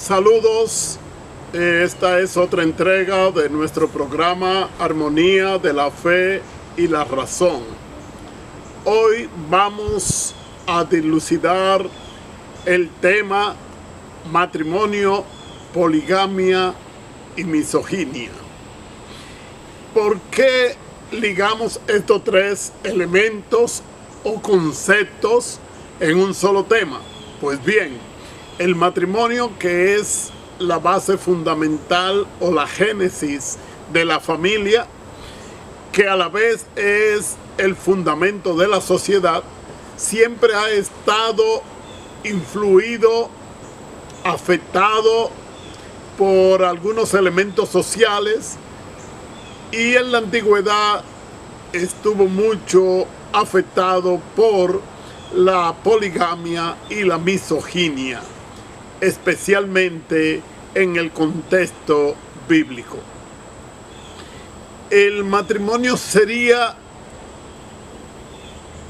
Saludos, esta es otra entrega de nuestro programa Armonía de la Fe y la Razón. Hoy vamos a dilucidar el tema matrimonio, poligamia y misoginia. ¿Por qué ligamos estos tres elementos o conceptos en un solo tema? Pues bien, el matrimonio, que es la base fundamental o la génesis de la familia, que a la vez es el fundamento de la sociedad, siempre ha estado influido, afectado por algunos elementos sociales, y en la antigüedad estuvo mucho afectado por la poligamia y la misoginia, especialmente en el contexto bíblico. El matrimonio sería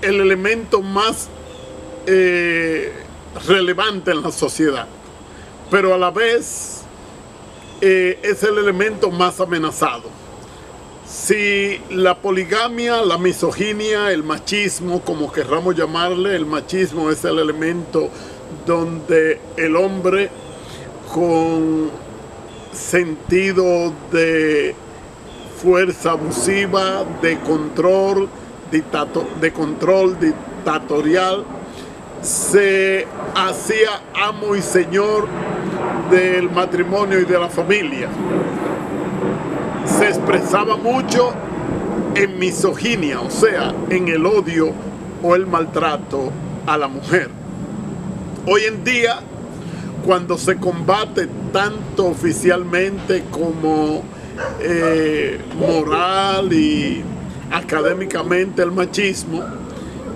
el elemento más relevante en la sociedad, pero a la vez es el elemento más amenazado. Si la poligamia, la misoginia, el machismo, como querramos llamarle, el machismo es el elemento donde el hombre con sentido de fuerza abusiva, de control dictatorial, se hacía amo y señor del matrimonio y de la familia. Se expresaba mucho en misoginia, o sea, en el odio o el maltrato a la mujer. Hoy en día, cuando se combate tanto oficialmente como moral y académicamente el machismo,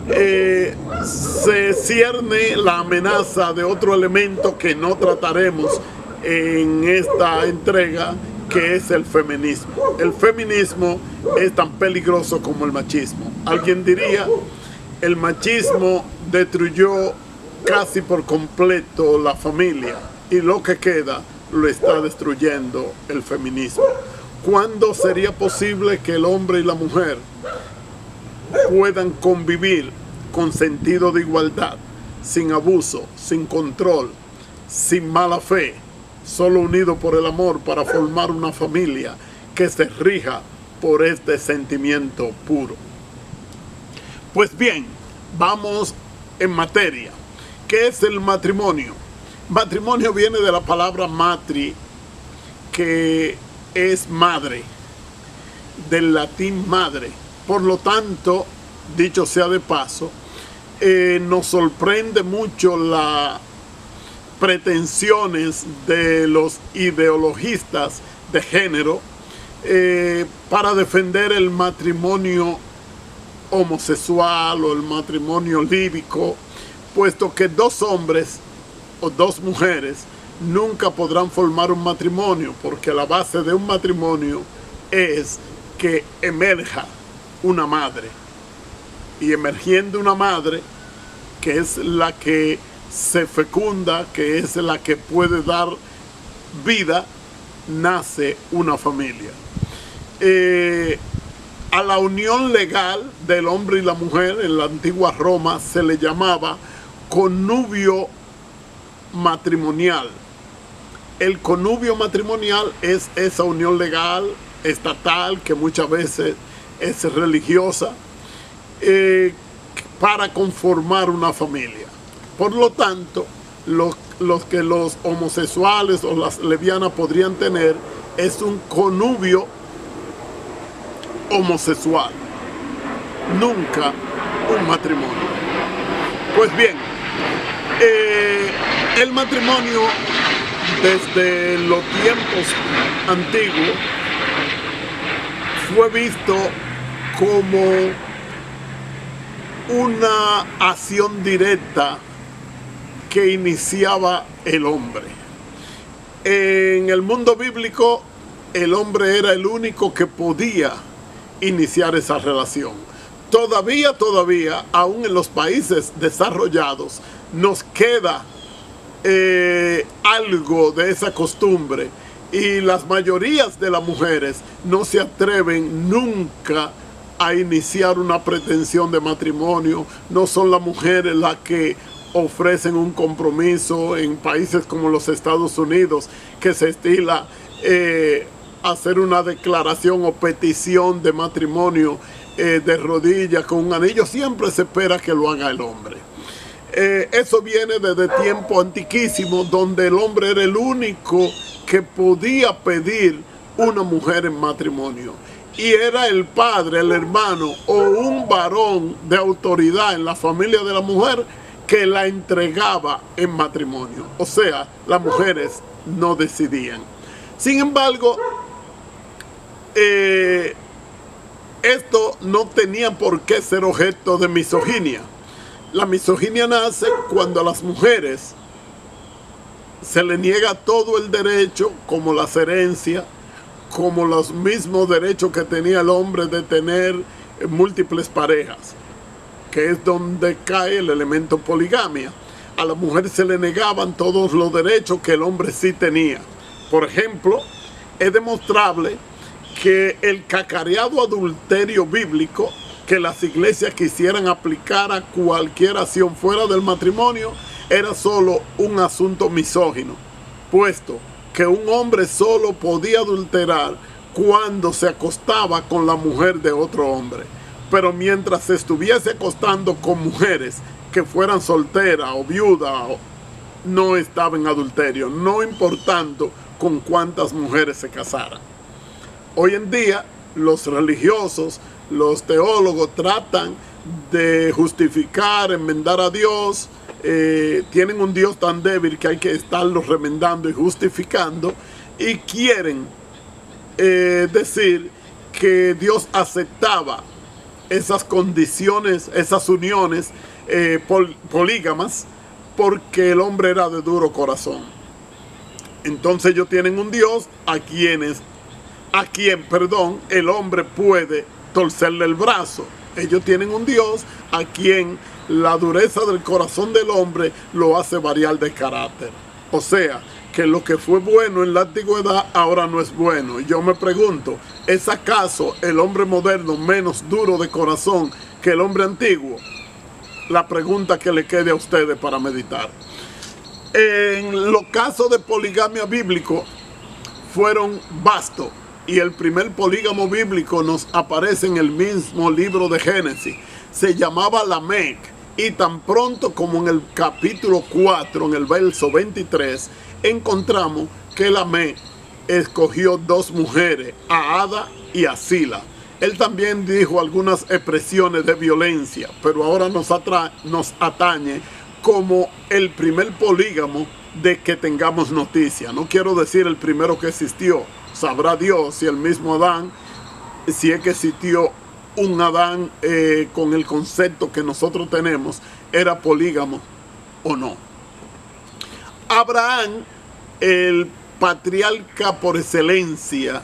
se cierne la amenaza de otro elemento que no trataremos en esta entrega, que es el feminismo. El feminismo es tan peligroso como el machismo. Alguien diría, el machismo destruyó casi por completo la familia, y lo que queda lo está destruyendo el feminismo. ¿Cuándo sería posible que el hombre y la mujer puedan convivir con sentido de igualdad, sin abuso, sin control, sin mala fe, solo unido por el amor para formar una familia que se rija por este sentimiento puro? Pues bien, vamos en materia. ¿Qué es el matrimonio? Matrimonio viene de la palabra matri, que es madre, del latín madre. Por lo tanto, dicho sea de paso, nos sorprende mucho las pretensiones de los ideologistas de género para defender el matrimonio homosexual o el matrimonio líbico, puesto que dos hombres o dos mujeres nunca podrán formar un matrimonio, porque la base de un matrimonio es que emerja una madre, y emergiendo una madre, que es la que se fecunda, que es la que puede dar vida, nace una familia. A la unión legal del hombre y la mujer en la antigua Roma se le llamaba connubio matrimonial. El connubio matrimonial es esa unión legal estatal, que muchas veces es religiosa, para conformar una familia. Por lo tanto, los que los homosexuales o las lesbianas podrían tener es un connubio homosexual, nunca un matrimonio. Pues bien, el matrimonio desde los tiempos antiguos fue visto como una acción directa que iniciaba el hombre. En el mundo bíblico, el hombre era el único que podía iniciar esa relación. Todavía, aún en los países desarrollados, nos queda algo de esa costumbre, y las mayorías de las mujeres no se atreven nunca a iniciar una pretensión de matrimonio. No son las mujeres las que ofrecen un compromiso. En países como los Estados Unidos, que se estila hacer una declaración o petición de matrimonio de rodillas con un anillo, siempre se espera que lo haga el hombre. Eso viene desde tiempo antiquísimo, donde el hombre era el único que podía pedir una mujer en matrimonio, y era el padre, el hermano o un varón de autoridad en la familia de la mujer que la entregaba en matrimonio. O sea, las mujeres no decidían. Sin embargo, esto no tenía por qué ser objeto de misoginia. La misoginia nace cuando a las mujeres se le niega todo el derecho, como las herencias, como los mismos derechos que tenía el hombre de tener múltiples parejas, que es donde cae el elemento poligamia. A la mujer se le negaban todos los derechos que el hombre sí tenía. Por ejemplo, es demostrable que el cacareado adulterio bíblico que las iglesias quisieran aplicar a cualquier acción fuera del matrimonio era solo un asunto misógino, puesto que un hombre solo podía adulterar cuando se acostaba con la mujer de otro hombre. Pero mientras se estuviese acostando con mujeres que fueran solteras o viudas, no estaba en adulterio, no importando con cuántas mujeres se casaran. Hoy en día, los religiosos, los teólogos tratan de justificar, enmendar a Dios. Tienen un Dios tan débil que hay que estarlo remendando y justificando, y quieren decir que Dios aceptaba esas condiciones, esas uniones polígamas, porque el hombre era de duro corazón. Entonces ellos tienen un Dios a quien el hombre puede torcerle el brazo. Ellos tienen un Dios a quien la dureza del corazón del hombre lo hace variar de carácter. O sea, que lo que fue bueno en la antigüedad ahora no es bueno. Y yo me pregunto, ¿es acaso el hombre moderno menos duro de corazón que el hombre antiguo? La pregunta que le quede a ustedes para meditar. En los casos de poligamia bíblico fueron vastos, y el primer polígamo bíblico nos aparece en el mismo libro de Génesis. Se llamaba Lamec, y tan pronto como en el capítulo 4, en el verso 23, encontramos que Lamec escogió dos mujeres, a Ada y a Zila. Él también dijo algunas expresiones de violencia, pero ahora nos atañe como el primer polígamo de que tengamos noticia. No quiero decir el primero que existió. Sabrá Dios si el mismo Adán, si es que existió un Adán con el concepto que nosotros tenemos, era polígamo o no. Abraham, el patriarca por excelencia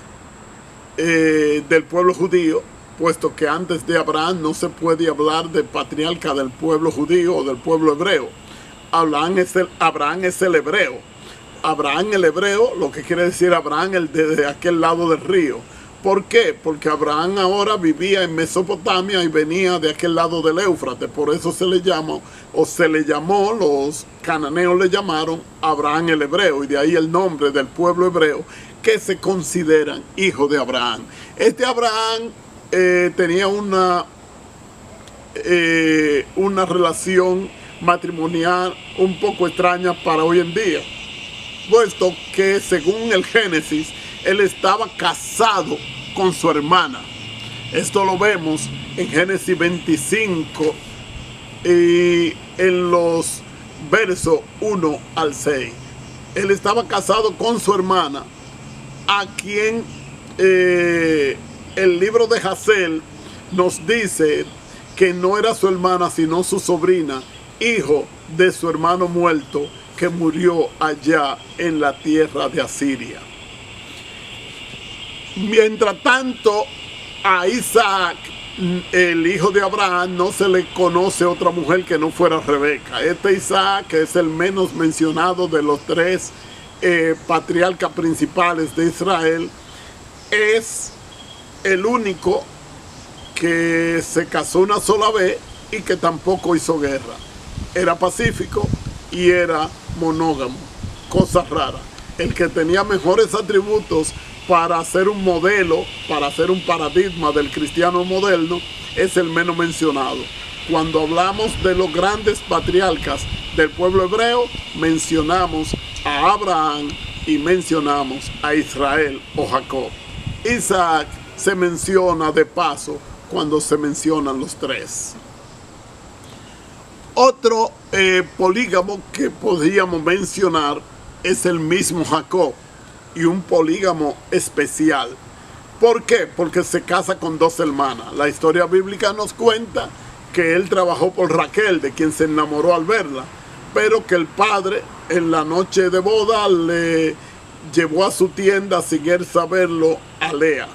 del pueblo judío, puesto que antes de Abraham no se puede hablar de patriarca del pueblo judío o del pueblo hebreo. Abraham es el hebreo. Abraham el hebreo, lo que quiere decir Abraham el de aquel lado del río. ¿Por qué? Porque Abraham ahora vivía en Mesopotamia y venía de aquel lado del Éufrates. Por eso se le llamó, los cananeos le llamaron Abraham el hebreo, y de ahí el nombre del pueblo hebreo, que se consideran hijos de Abraham. Este Abraham tenía una relación matrimonial un poco extraña para hoy en día, puesto que según el Génesis, él estaba casado con su hermana. Esto lo vemos en Génesis 25 y en los versos 1 al 6. Él estaba casado con su hermana, a quien el libro de Hazel nos dice que no era su hermana, sino su sobrina, hijo de su hermano muerto, que murió allá en la tierra de Asiria. Mientras tanto, a Isaac el hijo de Abraham no se le conoce otra mujer que no fuera Rebeca. Este Isaac, que es el menos mencionado de los tres patriarcas principales de Israel, es el único que se casó una sola vez y que tampoco hizo guerra. Era pacífico y era monógamo. Cosa rara. El que tenía mejores atributos para ser un modelo, para ser un paradigma del cristiano moderno, es el menos mencionado. Cuando hablamos de los grandes patriarcas del pueblo hebreo, mencionamos a Abraham y mencionamos a Israel o Jacob. Isaac se menciona de paso cuando se mencionan los tres. Otro polígamo que podríamos mencionar es el mismo Jacob, y un polígamo especial. ¿Por qué? Porque se casa con dos hermanas. La historia bíblica nos cuenta que él trabajó por Raquel, de quien se enamoró al verla, pero que el padre en la noche de boda le llevó a su tienda sin él saberlo a Lea.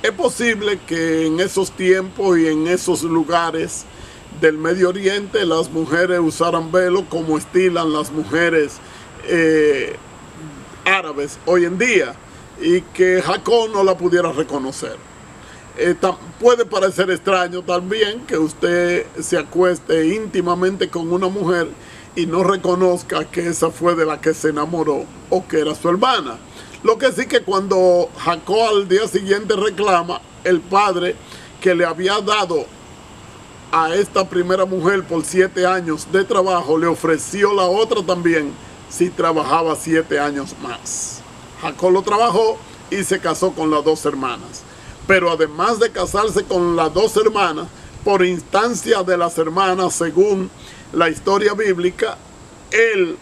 Es posible que en esos tiempos y en esos lugares del Medio Oriente las mujeres usaran velo como estilan las mujeres árabes hoy en día, y que Jacob no la pudiera reconocer. Puede parecer extraño también que usted se acueste íntimamente con una mujer y no reconozca que esa fue de la que se enamoró o que era su hermana. Lo que sí, que cuando Jacob al día siguiente reclama, el padre que le había dado a esta primera mujer por 7 años de trabajo, le ofreció la otra también si trabajaba 7 años más. Jacob lo trabajó y se casó con las dos hermanas. Pero además de casarse con las dos hermanas, por instancia de las hermanas, según la historia bíblica, él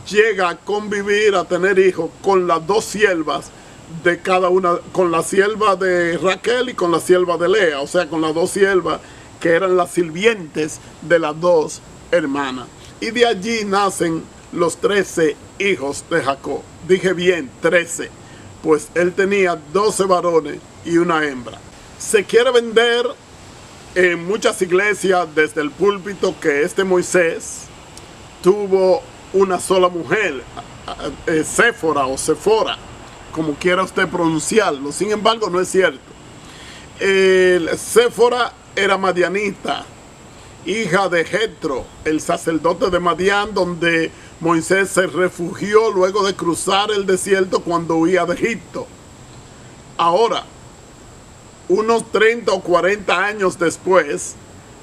llega a convivir, a tener hijos con las dos siervas de cada una, con la sierva de Raquel y con la sierva de Lea, o sea, con las dos siervas que eran las sirvientes de las dos hermanas. Y de allí nacen los 13 hijos de Jacob. Dije bien, 13, pues él tenía 12 varones y una hembra. Se quiere vender en muchas iglesias desde el púlpito que este Moisés tuvo una sola mujer, Séfora o Sefora, como quiera usted pronunciarlo. Sin embargo, no es cierto. Séfora era madianita, hija de Jetro, el sacerdote de Madián, donde Moisés se refugió luego de cruzar el desierto cuando huía de Egipto. Ahora, unos 30 o 40 años después,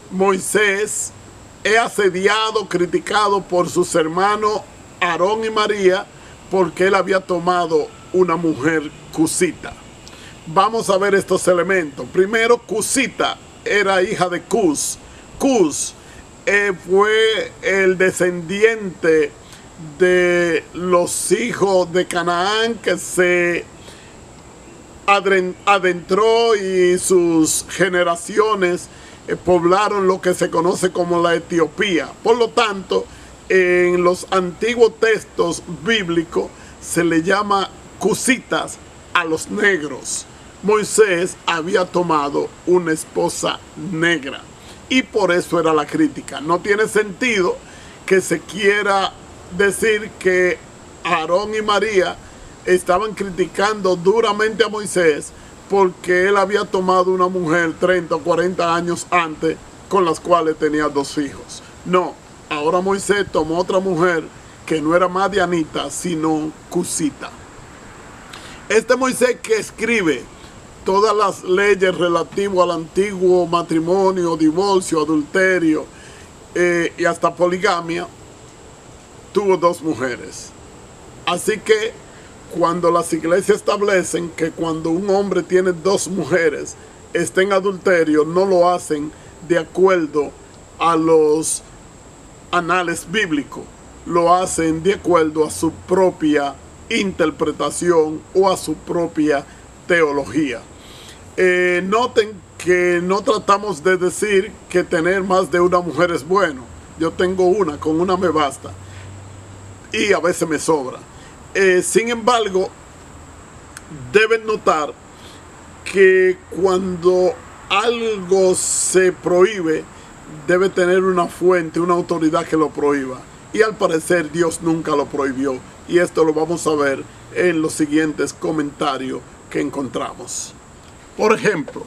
Moisés es asediado, criticado por sus hermanos Aarón y María, porque él había tomado una mujer cusita. Vamos a ver estos elementos. Primero, Cusita era hija de Cus. Cus fue el descendiente de los hijos de Canaán que se adentró y sus generaciones poblaron lo que se conoce como la Etiopía. Por lo tanto, en los antiguos textos bíblicos se le llama cusitas a los negros. Moisés había tomado una esposa negra y por eso era la crítica. No tiene sentido que se quiera decir que Aarón y María estaban criticando duramente a Moisés porque él había tomado una mujer 30 o 40 años antes con las cuales tenía 2 hijos. No, ahora Moisés tomó otra mujer que no era madianita, sino cusita. Este Moisés que escribe todas las leyes relativas al antiguo matrimonio, divorcio, adulterio y hasta poligamia, tuvo 2 mujeres. Así que cuando las iglesias establecen que cuando un hombre tiene 2 mujeres está en adulterio, no lo hacen de acuerdo a los anales bíblicos, lo hacen de acuerdo a su propia interpretación o a su propia teología. Noten que no tratamos de decir que tener más de una mujer es bueno. Yo tengo una, con una me basta y a veces me sobra. Sin embargo, deben notar que cuando algo se prohíbe, debe tener una fuente, una autoridad que lo prohíba. Y al parecer Dios nunca lo prohibió. Y esto lo vamos a ver en los siguientes comentarios que encontramos. Por ejemplo,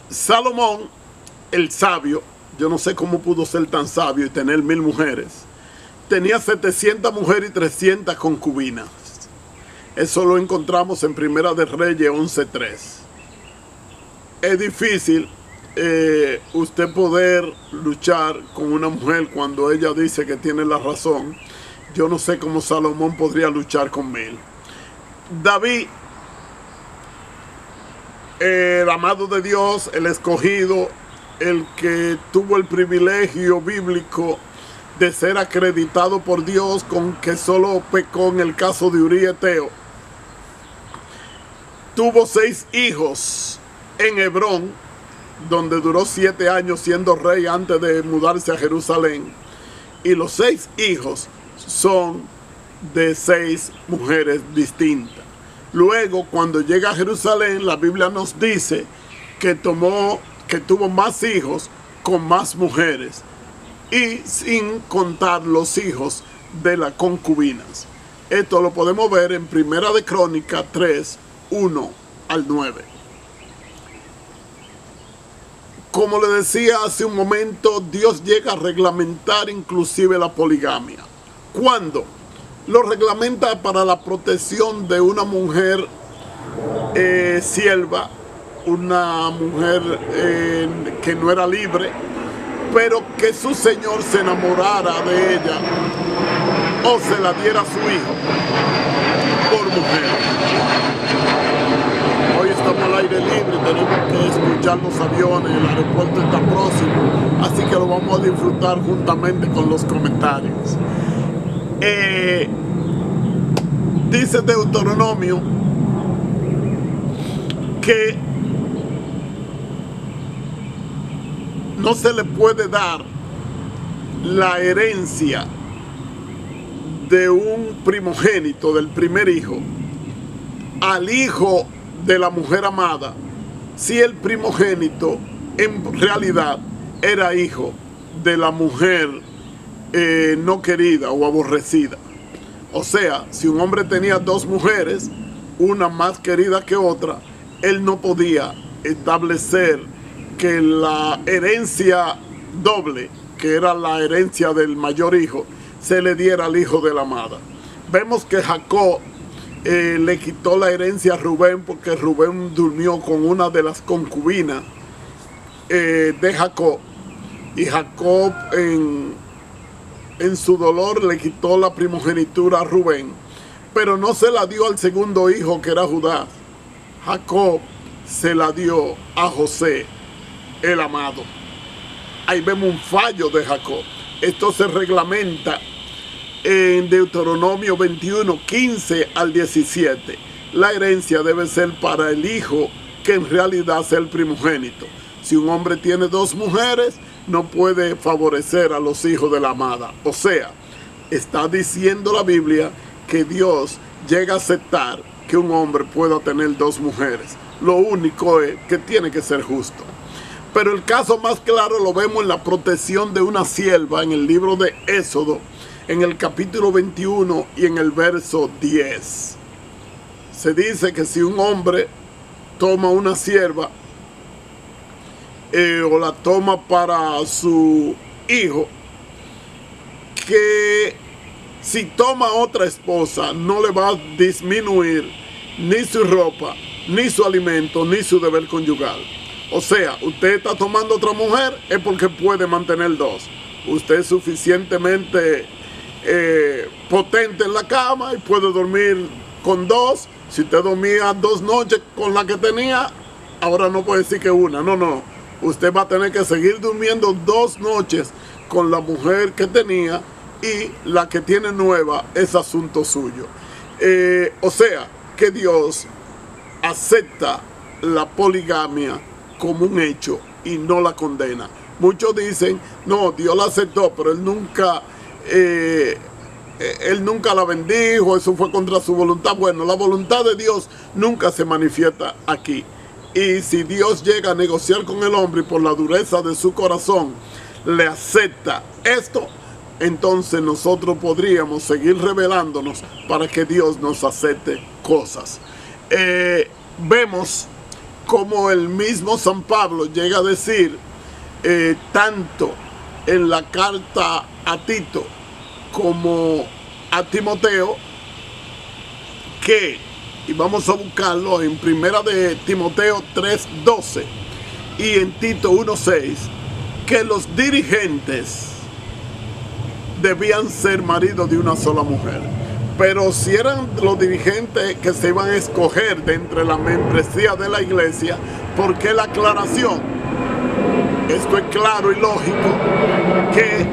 Salomón, el sabio, yo no sé cómo pudo ser tan sabio y tener 1000 mujeres. Tenía 700 mujeres y 300 concubinas. Eso lo encontramos en Primera de Reyes 11:3. Es difícil usted poder luchar con una mujer cuando ella dice que tiene la razón. Yo no sé cómo Salomón podría luchar con 1000. David, el amado de Dios, el escogido, el que tuvo el privilegio bíblico de ser acreditado por Dios, con que solo pecó en el caso de Uría Eteo, tuvo 6 hijos en Hebrón, donde duró 7 años siendo rey antes de mudarse a Jerusalén. Y los 6 hijos son de 6 mujeres distintas. Luego, cuando llega a Jerusalén, la Biblia nos dice que tuvo más hijos con más mujeres, y sin contar los hijos de las concubinas. Esto lo podemos ver en Primera de Crónicas 3, 1 al 9. Como le decía hace un momento, Dios llega a reglamentar inclusive la poligamia. ¿Cuándo? Lo reglamenta para la protección de una mujer sierva, una mujer que no era libre, pero que su señor se enamorara de ella o se la diera a su hijo por mujer. Hoy estamos al aire libre, tenemos que escuchar los aviones, el aeropuerto está próximo, así que lo vamos a disfrutar juntamente con los comentarios. Dice Deuteronomio que no se le puede dar la herencia de un primogénito, del primer hijo, al hijo de la mujer amada, si el primogénito en realidad era hijo de la mujer no querida o aborrecida. O sea, si un hombre tenía 2 mujeres, una más querida que otra, él no podía establecer que la herencia doble, que era la herencia del mayor hijo, se le diera al hijo de la amada. Vemos que Jacob le quitó la herencia a Rubén, porque Rubén durmió con una de las concubinas de Jacob, y Jacob en su dolor le quitó la primogenitura a Rubén, pero no se la dio al segundo hijo, que era Judá. Jacob se la dio a José, el amado. Ahí vemos un fallo de Jacob. Esto se reglamenta en Deuteronomio 21, 15 al 17. La herencia debe ser para el hijo que en realidad es el primogénito. Si un hombre tiene 2 mujeres, no puede favorecer a los hijos de la amada. O sea, está diciendo la Biblia que Dios llega a aceptar que un hombre pueda tener 2 mujeres. Lo único es que tiene que ser justo. Pero el caso más claro lo vemos en la protección de una sierva en el libro de Éxodo, en el capítulo 21 y en el verso 10. Se dice que si un hombre toma una sierva o la toma para su hijo, que si toma otra esposa no le va a disminuir ni su ropa, ni su alimento, ni su deber conyugal. O sea, usted está tomando otra mujer es porque puede mantener 2. Usted es suficientemente potente en la cama y puede dormir con 2. Si usted dormía 2 noches con la que tenía, ahora no puede decir que una. No. Usted va a tener que seguir durmiendo 2 noches con la mujer que tenía, y la que tiene nueva es asunto suyo. O sea, que Dios acepta la poligamia como un hecho y no la condena. Muchos dicen, no, Dios la aceptó, pero Él nunca él nunca la bendijo, eso fue contra su voluntad. Bueno, la voluntad de Dios nunca se manifiesta aquí. Y si Dios llega a negociar con el hombre y por la dureza de su corazón le acepta esto, entonces nosotros podríamos seguir rebelándonos para que Dios nos acepte cosas. Vemos como el mismo San Pablo llega a decir, tanto en la carta a Tito como a Timoteo, que, y vamos a buscarlo en primera de Timoteo 3:12 y en Tito 1:6, que los dirigentes debían ser maridos de una sola mujer. Pero si eran los dirigentes que se iban a escoger de entre la membresía de la iglesia, ¿por qué la aclaración? Esto es claro y lógico, que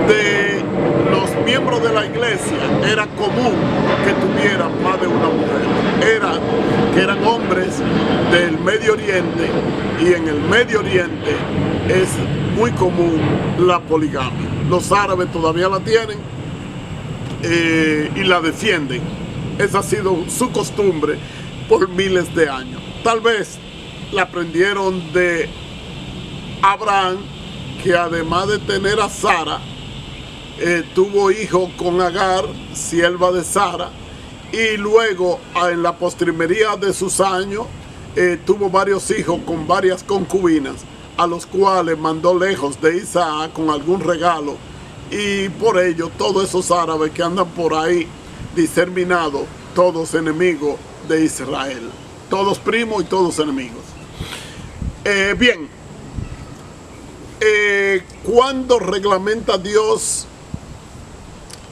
de los miembros de la iglesia era común que tuvieran más de una mujer. Que eran hombres del Medio Oriente, y en el Medio Oriente es muy común la poligamia. Los árabes todavía la tienen y la defienden. Esa ha sido su costumbre por miles de años. Tal vez la aprendieron de Abraham, que además de tener a Sara, tuvo hijo con Agar, sierva de Sara, y luego en la postrimería de sus años tuvo varios hijos con varias concubinas, a los cuales mandó lejos de Isaac con algún regalo, y por ello todos esos árabes que andan por ahí diseminados, todos enemigos de Israel, todos primos y todos enemigos. Bien, ¿cuándo reglamenta Dios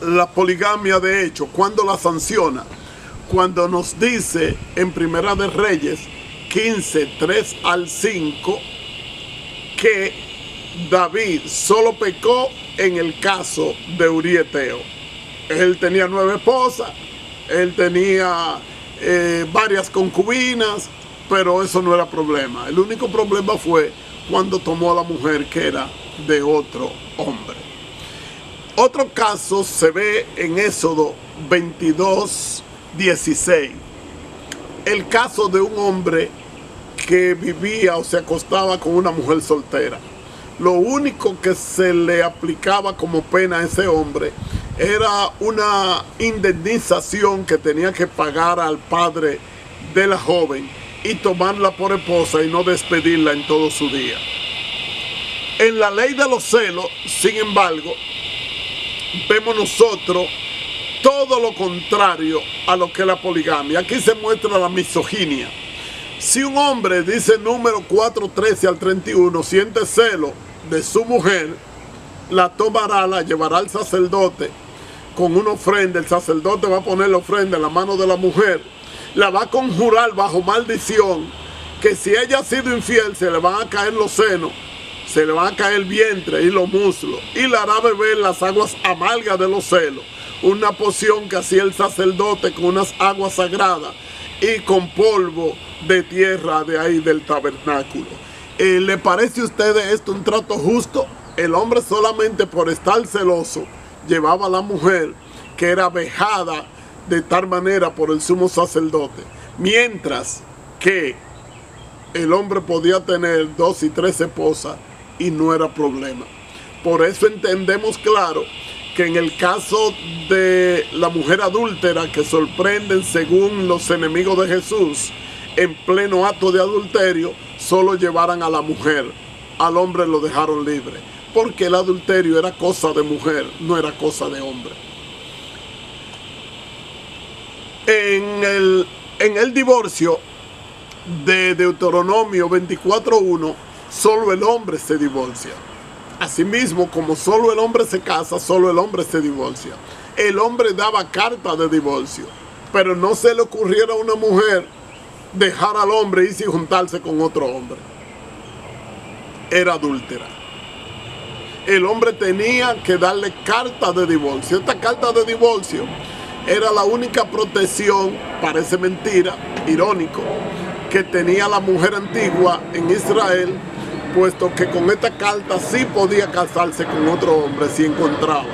la poligamia? De hecho, ¿cuándo la sanciona? Cuando nos dice en Primera de Reyes 15:3-5 que David solo pecó en el caso de Urieteo. Él tenía 9 esposas, él tenía varias concubinas, pero eso no era problema. El único problema fue cuando tomó a la mujer que era de otro hombre. Otro caso se ve en Éxodo 22:16. El caso de un hombre que vivía o se acostaba con una mujer soltera. Lo único que se le aplicaba como pena a ese hombre era una indemnización que tenía que pagar al padre de la joven y tomarla por esposa y no despedirla en todo su día. En la ley de los celos, sin embargo, vemos nosotros todo lo contrario a lo que es la poligamia. Aquí se muestra la misoginia. Si un hombre, dice número 4:13-31, siente celo de su mujer, la tomará, la llevará al sacerdote con una ofrenda. El sacerdote va a poner la ofrenda en la mano de la mujer, la va a conjurar bajo maldición, que si ella ha sido infiel se le van a caer los senos, se le van a caer el vientre y los muslos, y la hará beber las aguas amargas de los celos, una poción que hacía el sacerdote con unas aguas sagradas y con polvo de tierra de ahí del tabernáculo. ¿Le parece a ustedes esto un trato justo? El hombre solamente por estar celoso llevaba a la mujer, que era vejada de tal manera por el sumo sacerdote, mientras que el hombre podía tener 2 y 3 esposas y no era problema. Por eso entendemos claro que en el caso de la mujer adúltera, que sorprenden según los enemigos de Jesús en pleno acto de adulterio, solo llevaran a la mujer, al hombre lo dejaron libre, porque el adulterio era cosa de mujer, no era cosa de hombre. En el divorcio de Deuteronomio 24:1, solo el hombre se divorcia. Asimismo, como solo el hombre se casa, solo el hombre se divorcia. El hombre daba carta de divorcio, pero no se le ocurriera a una mujer dejar al hombre y irse y juntarse con otro hombre. Era adúltera. El hombre tenía que darle carta de divorcio. Esta carta de divorcio era la única protección, parece mentira, irónico, que tenía la mujer antigua en Israel, puesto que con esta carta sí podía casarse con otro hombre si encontraba.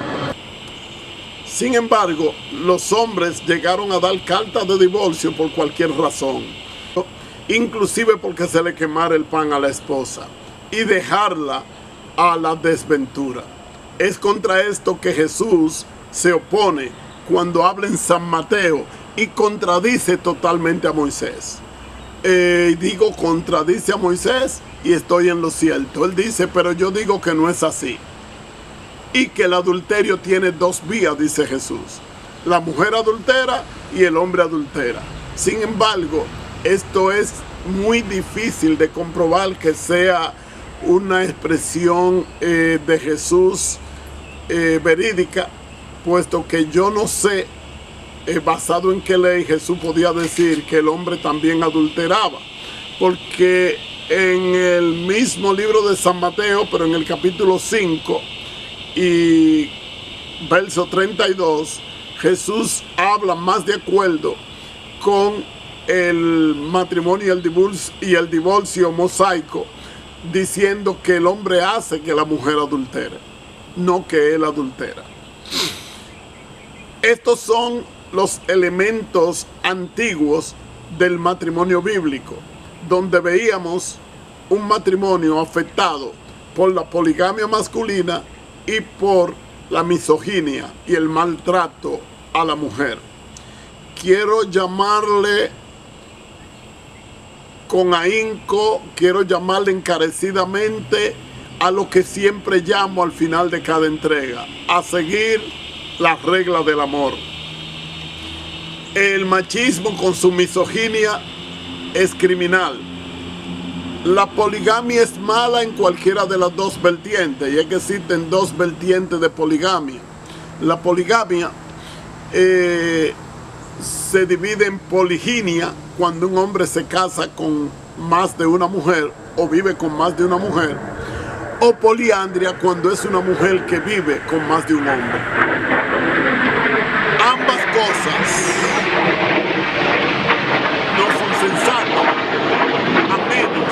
Sin embargo, los hombres llegaron a dar cartas de divorcio por cualquier razón, inclusive porque se le quemara el pan a la esposa y dejarla a la desventura. Es contra esto que Jesús se opone cuando habla en San Mateo y contradice totalmente a Moisés. Digo, contradice a Moisés y estoy en lo cierto. Él dice, pero yo digo que no es así. Y que el adulterio tiene dos vías, dice Jesús. La mujer adultera y el hombre adultera. Sin embargo, esto es muy difícil de comprobar que sea una expresión de Jesús verídica, puesto que yo no sé basado en qué ley Jesús podía decir que el hombre también adulteraba, porque en el mismo libro de San Mateo, pero en el capítulo 5 y verso 32, Jesús habla más de acuerdo con el matrimonio y el divorcio mosaico, diciendo que el hombre hace que la mujer adultere, no que él adultera. Estos son los elementos antiguos del matrimonio bíblico, donde veíamos un matrimonio afectado por la poligamia masculina y por la misoginia y el maltrato a la mujer. Quiero llamarle con ahínco, quiero llamarle encarecidamente a lo que siempre llamo al final de cada entrega, a seguir las reglas del amor. El machismo con su misoginia es criminal. La poligamia es mala en cualquiera de las dos vertientes, y es que existen dos vertientes de poligamia. La poligamia se divide en poliginia, cuando un hombre se casa con más de una mujer o vive con más de una mujer, o poliandria, cuando es una mujer que vive con más de un hombre. Ambas cosas no son sensatas, a menos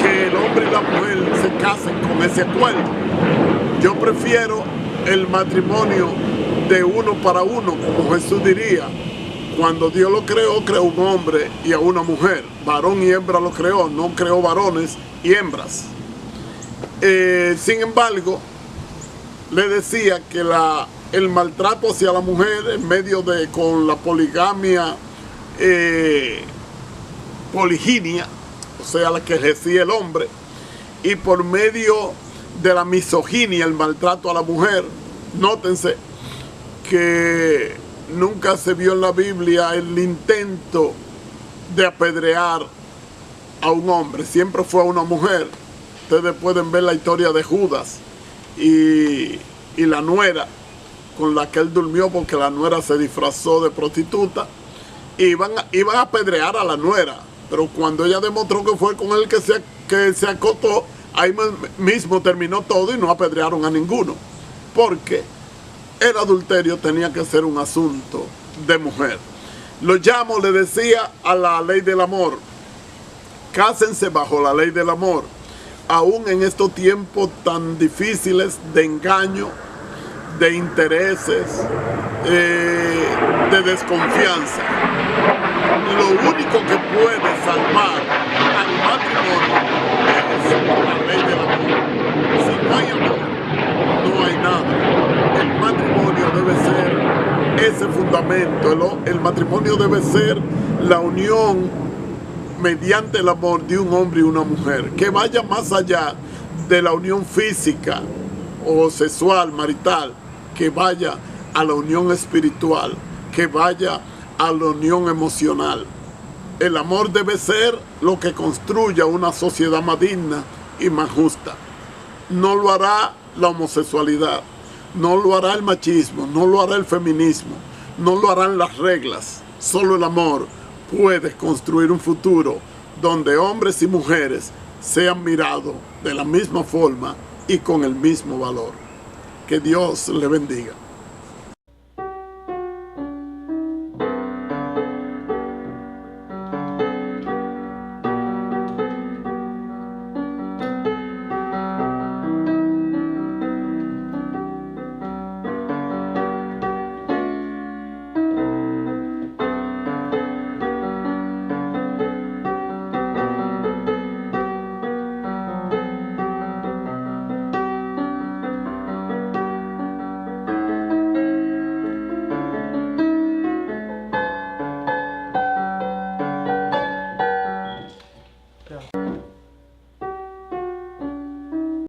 que el hombre y la mujer se casen con ese acuerdo. Yo prefiero el matrimonio de uno para uno, como Jesús diría. Cuando Dios lo creó, creó un hombre y a una mujer. Varón y hembra lo creó, no creó varones y hembras. Sin embargo, le decía que el maltrato hacia la mujer en medio de con la poligamia, poliginia, o sea, la que ejercía el hombre, y por medio de la misoginia, el maltrato a la mujer. Nótense que nunca se vio en la Biblia el intento de apedrear a un hombre, siempre fue a una mujer. Ustedes pueden ver la historia de Judas y la nuera con la que él durmió, porque la nuera se disfrazó de prostituta. Iban a apedrear a la nuera, pero cuando ella demostró que fue con él que se acostó, ahí mismo terminó todo y no apedrearon a ninguno, porque el adulterio tenía que ser un asunto de mujer. Lo llamo, le decía, a la ley del amor. Cásense bajo la ley del amor, aún en estos tiempos tan difíciles de engaño, de intereses, de desconfianza. Lo único que puede salvar al matrimonio es la ley del amor. Si no hay amor, no hay nada. El matrimonio debe ser ese fundamento. El matrimonio debe ser la unión mediante el amor de un hombre y una mujer, que vaya más allá de la unión física o sexual, marital, que vaya a la unión espiritual, que vaya a la unión emocional. El amor debe ser lo que construya una sociedad más digna y más justa. No lo hará la homosexualidad, no lo hará el machismo, no lo hará el feminismo, no lo harán las reglas. Solo el amor puede construir un futuro donde hombres y mujeres sean mirados de la misma forma y con el mismo valor. Que Dios le bendiga.